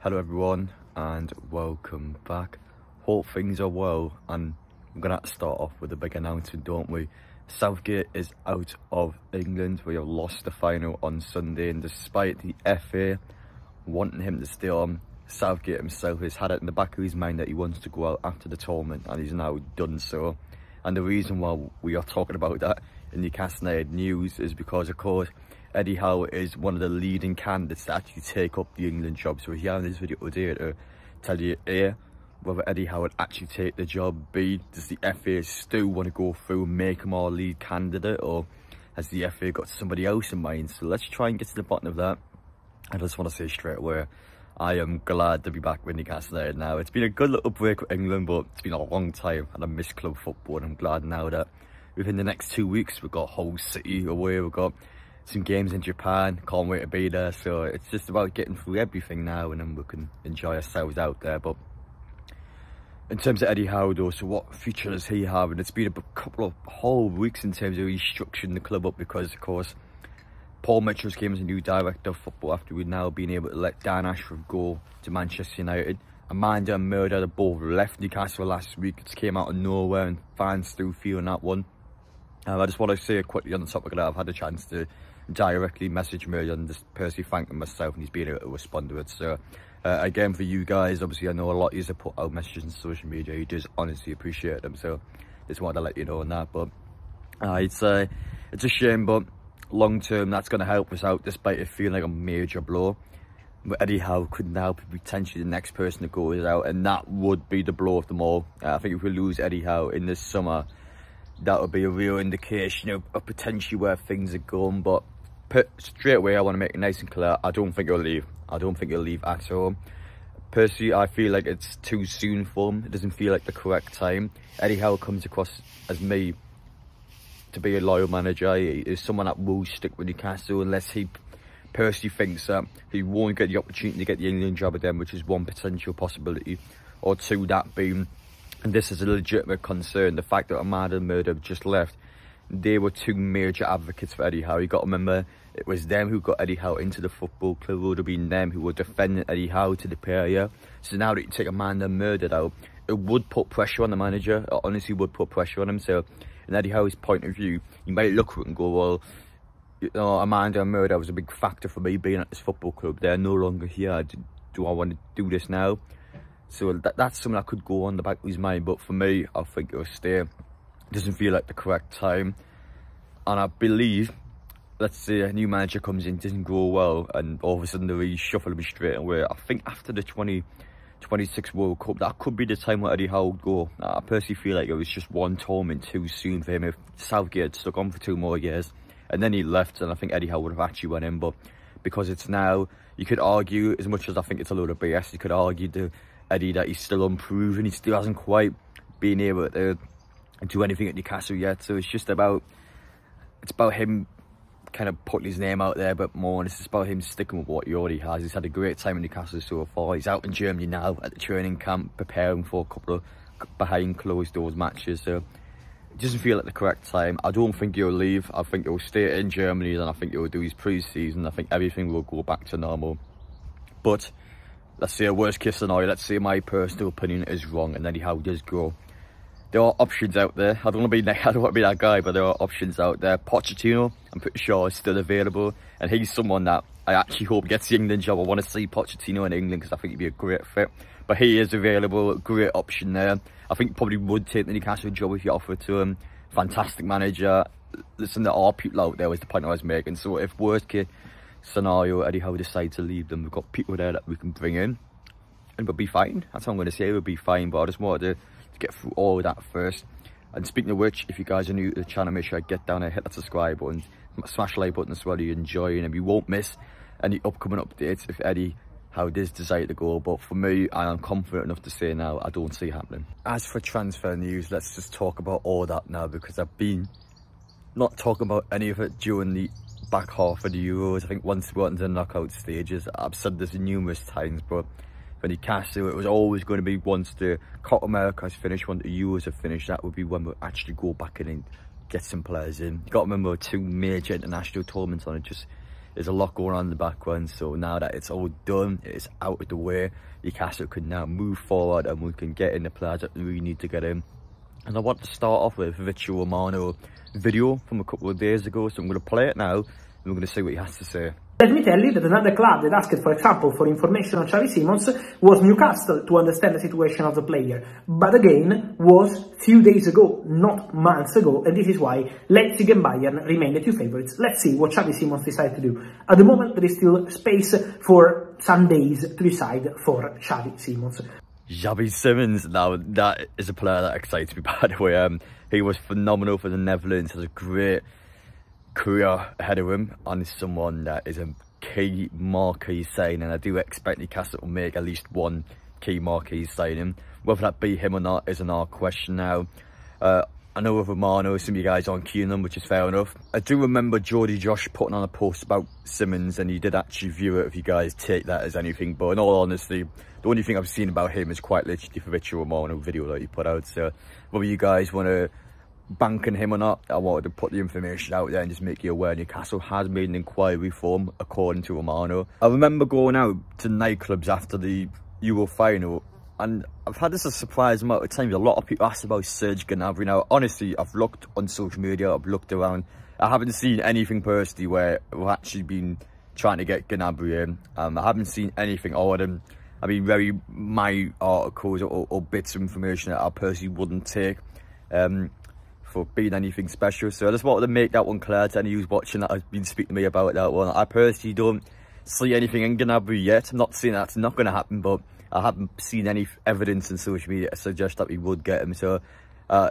Hello everyone and welcome back. Hope things are well, and I'm gonna have to start off with a big announcement, don't we? Southgate is out of England. We have lost the final on Sunday, and despite the FA wanting him to stay on, Southgate himself has had it in the back of his mind that he wants to go out after the tournament, and he's now done so. And the reason why we are talking about that in Newcastle United news is because, of course, Eddie Howe is one of the leading candidates to actually take up the England job. So here in this video today to tell you A, whether Eddie Howe would actually take the job, B, does the FA still want to go through and make him our lead candidate, or has the FA got somebody else in mind? So let's try and get to the bottom of that. I just want to say straight away, I am glad to be back with Newcastle United now. It's been a good little break with England, but it's been a long time and I miss club football, and I'm glad now that within the next 2 weeks we've got Howe City away, we've got some games in Japan, can't wait to be there. So it's just about getting through everything now, and then we can enjoy ourselves out there. But in terms of Eddie Howe though, so what future does he have? And it's been a couple of whole weeks in terms of restructuring the club up, because of course Paul Mitchell's came as a new director of football after we've now been able to let Dan Ashford go to Manchester United. Amanda and Murder, they both left Newcastle last week. It came out of nowhere and fans still feeling that one. I just want to say quickly on the topic of that, I've had a chance to directly message Murray and just personally thank him myself, and he's been able to respond to it. So again, for you guys, obviously I know a lot of you have put out messages on social media, you just honestly appreciate them, so just wanted to let you know on that. But it's a shame, but long term that's going to help us out, despite it feeling like a major blow. But Eddie Howe could now be potentially the next person to go out, and that would be the blow of them all. I think if we lose Eddie Howe in this summer, that would be a real indication of potentially where things are going. But straight away I want to make it nice and clear, I don't think he'll leave. I don't think he'll leave at all. Personally, I feel like it's too soon for him. It doesn't feel like the correct time. Eddie Howe comes across as me to be a loyal manager. He is someone that will stick with Newcastle unless he personally thinks that he won't get the opportunity to get the England job again, which is one potential possibility, or two, that being, and this is a legitimate concern, the fact that Amanda and Murder have just left. They were two major advocates for Eddie Howe. You got to remember, it was them who got Eddie Howe into the football club. It would have been them who were defending Eddie Howe to the player. So now that you take Amanda and Murder out, it would put pressure on the manager. It honestly would put pressure on him. So in Eddie Howe's point of view, you might look at it and go, well, you know, Amanda and Murder was a big factor for me being at this football club. They're no longer here. Do I want to do this now? So that's something that could go on the back of his mind. But for me, I think it'll stay. It doesn't feel like the correct time. And I believe, let's say a new manager comes in, doesn't go well, and all of a sudden they reshuffle him straight away. I think after the 2026 World Cup, that could be the time where Eddie Howe would go. I personally feel like it was just one tournament too soon for him. If Southgate had stuck on for 2 more years and then he left, and I think Eddie Howe would have actually went in. But because it's now, you could argue, as much as I think it's a load of BS, you could argue to Eddie that he's still unproven. He still hasn't quite been able to do anything at Newcastle yet. So it's just about, it's about him kind of putting his name out there a bit more, and it's just about him sticking with what he already has. He's had a great time in Newcastle so far. He's out in Germany now at the training camp, preparing for a couple of behind closed doors matches. So it doesn't feel like the correct time. I don't think he'll leave. I think he'll stay in Germany, and I think he'll do his pre-season. I think everything will go back to normal. But let's say a worst case scenario, let's say my personal opinion is wrong and Eddie Howe does go. There are options out there. I don't want to be that guy, but there are options out there. Pochettino, I'm pretty sure, is still available, and he's someone that I actually hope gets the England job. I want to see Pochettino in England because I think he'd be a great fit. But he is available, great option there. I think probably would take the Newcastle job if you offer it to him. Fantastic manager. Listen, there are people out there was the point I was making. So if worst case scenario, Eddie Howe decides to leave them, we've got people there that we can bring in, and we'll be fine. That's what I'm going to say, we'll be fine. But I just wanted to get through all of that first. And speaking of which, if you guys are new to the channel, make sure I get down and hit that subscribe button, smash the like button as well, you enjoy, and you won't miss any upcoming updates if Eddie Howe does decide to go. But for me, I am confident enough to say now, I don't see it happening. As for transfer news, let's just talk about all that now, because I've been not talking about any of it during the back half of the Euros. I think once we got into the knockout stages, I've said this numerous times, but for Newcastle, it was always going to be once the Copa America has finished, once the Euros have finished, that would be when we'll actually go back in and get some players in. You got to remember 2 major international tournaments on it just There's a lot going on in the background, so now that it's all done, it's out of the way, Newcastle can now move forward and we can get in the players that we really need to get in. And I want to start off with Fabrizio Romano video from a couple of days ago, so I'm going to play it now and we're going to see what he has to say. Let me tell you that another club that asked, for example, for information on Xavi Simons was Newcastle to understand the situation of the player. But again, was few days ago, not months ago, and this is why Leipzig and Bayern remain the two favourites. Let's see what Xavi Simons decided to do. At the moment, there is still space for some days to decide for Xavi Simons. Xavi Simons, now that is a player that excites me, by the way. He was phenomenal for the Netherlands, has a great career ahead of him, and is someone that is a key marquee signing, and I do expect Newcastle to make at least one key marquee signing. Whether that be him or not is another question now. I know with Romano, some of you guys aren't keen on him, which is fair enough. I do remember Geordie Josh putting on a post about Simons, and he did actually view it, if you guys take that as anything, but in all honesty, the only thing I've seen about him is quite literally the Fabrizio Romano video that he put out. So whether you guys want to bank on him or not, I wanted to put the information out there and just make you aware Newcastle has made an inquiry for him, according to Romano. I remember going out to nightclubs after the Euro final, and I've had this a surprise amount of times. A lot of people asked about Serge Gnabry. Now, honestly, I've looked on social media, I've looked around. I haven't seen anything personally where we've actually been trying to get Gnabry in. I haven't seen anything other than, very my articles or bits of information that I personally wouldn't take for being anything special. So I just wanted to make that one clear to anyone who's watching that has been speaking to me about that one. I personally don't see anything in Gnabry yet. I'm not saying that's not going to happen, but I haven't seen any evidence in social media to suggest that we would get him. So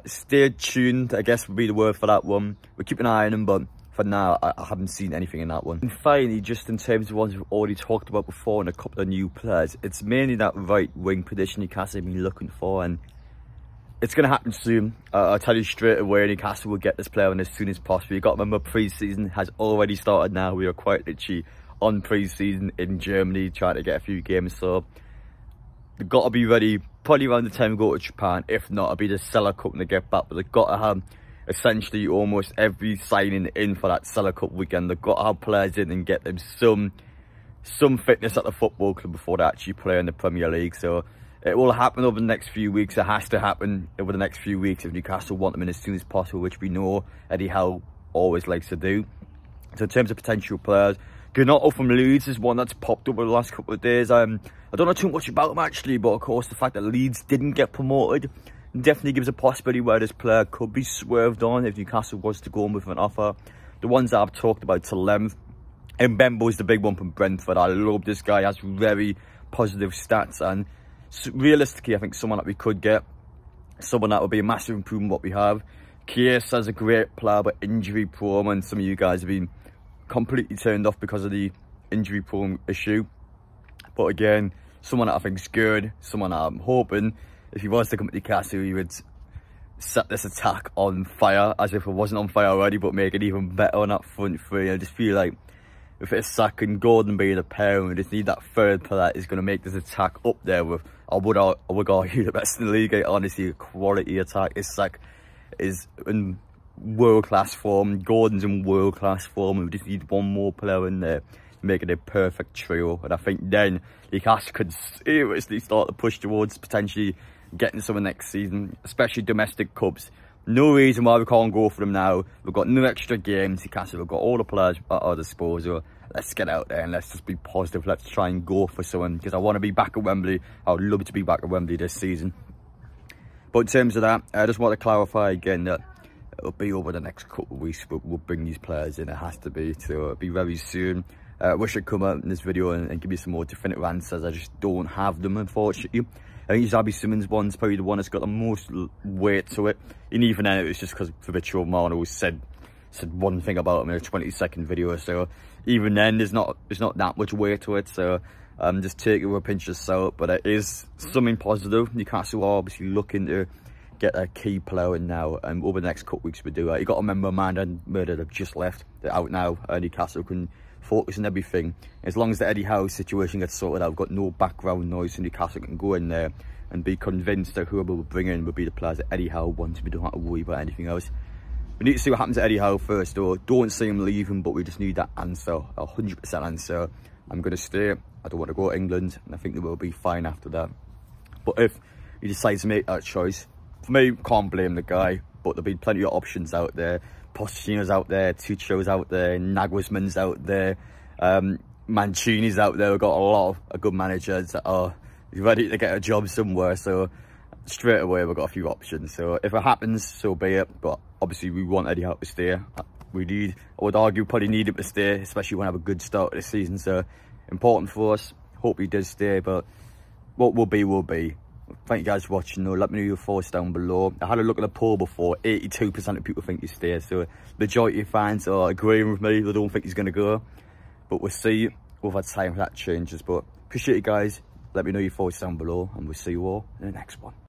stay tuned, I guess would be the word for that one. We'll keep an eye on him, but for now, I haven't seen anything in that one. And finally, just in terms of ones we've already talked about before and a couple of new players, it's mainly that right wing position Newcastle have been looking for, and it's going to happen soon. I'll tell you straight away, Newcastle will get this player in as soon as possible. You've got to remember, pre-season has already started now. We are quite literally on pre-season in Germany, trying to get a few games. So they've got to be ready probably around the time we go to Japan. If not, it'll be the Seller Cup when they get back. But they've got to have essentially almost every signing in for that Seller Cup weekend. They've got to have players in and get them some fitness at the football club before they actually play in the Premier League. So it will happen over the next few weeks. It has to happen over the next few weeks if Newcastle want them in as soon as possible, which we know Eddie Howe always likes to do. So in terms of potential players, Gnotto from Leeds is one that's popped up over the last couple of days. I don't know too much about him actually, but of course the fact that Leeds didn't get promoted definitely gives a possibility where this player could be swerved on if Newcastle was to go on with an offer. The ones that I've talked about to length, Mbembo's the big one from Brentford. I love this guy, has very positive stats, and realistically I think someone that we could get, someone that would be a massive improvement what we have. Chiesa is a great player but injury prone, and some of you guys have been completely turned off because of the injury prone issue. But again, someone that I think is good, someone that I'm hoping if he was to come to Newcastle, he would set this attack on fire, as if it wasn't on fire already, but make it even better on that front three. I just feel like if it's Saka and Gordon being a pair, we just need that third player that is going to make this attack up there with, I would argue, the best in the league. Honestly, a quality attack. Saka is in world-class form, Gordon's in world-class form, we just need one more player in there, making a perfect trio. And I think then Newcastle could seriously start to push towards potentially getting someone next season, especially domestic cups. No reason why we can't go for them now. We've got no extra games. Newcastle, we've got all the players at our disposal. Let's get out there and let's just be positive. Let's try and go for someone, because I want to be back at Wembley. I would love to be back at Wembley this season. But in terms of that, I just want to clarify again that it'll be over the next couple of weeks, but we'll bring these players in. It has to be, so it'll be very soon. I wish I'd come out in this video and give you some more definitive answers. I just don't have them, unfortunately. I think Xavi Simons one's probably the one that's got the most weight to it. And even then, it was just because Fabrizio Romano said one thing about him in a 20-second video. So even then, there's not that much weight to it. So just take it with a pinch of salt. But it is something positive. Newcastle are obviously looking to get a key player in now, and over the next couple of weeks we do that. You got to remember, Amanda and Murder have just left. They're out now. Newcastle can focus on everything. As long as the Eddie Howe situation gets sorted out, we've got no background noise, so Newcastle can go in there and be convinced that whoever we bring in will be the players that Eddie Howe wants. We don't have to worry about anything else. We need to see what happens to Eddie Howe first, though. Don't see him leaving, but we just need that answer, a 100% answer. I'm going to stay. I don't want to go to England, and I think they will be fine after that. But if he decides to make that choice, for me, can't blame the guy, but there'll be plenty of options out there. Pochettino's out there, Tuchel's out there, Nagelsmann's out there, Mancini's out there. We've got a lot of good managers that are ready to get a job somewhere, so straight away we've got a few options. So if it happens, so be it, but obviously we want Eddie Howe to stay. I would argue, probably need him to stay, especially when I have a good start to the season, so important for us. Hope he does stay, but what will be will be. Thank you guys for watching, though. Let me know your thoughts down below. I had a look at the poll before. 82% of people think he stays, so the majority of fans are agreeing with me. They don't think he's going to go, but we'll see over time if that changes. But appreciate you guys. Let me know your thoughts down below, and we'll see you all in the next one.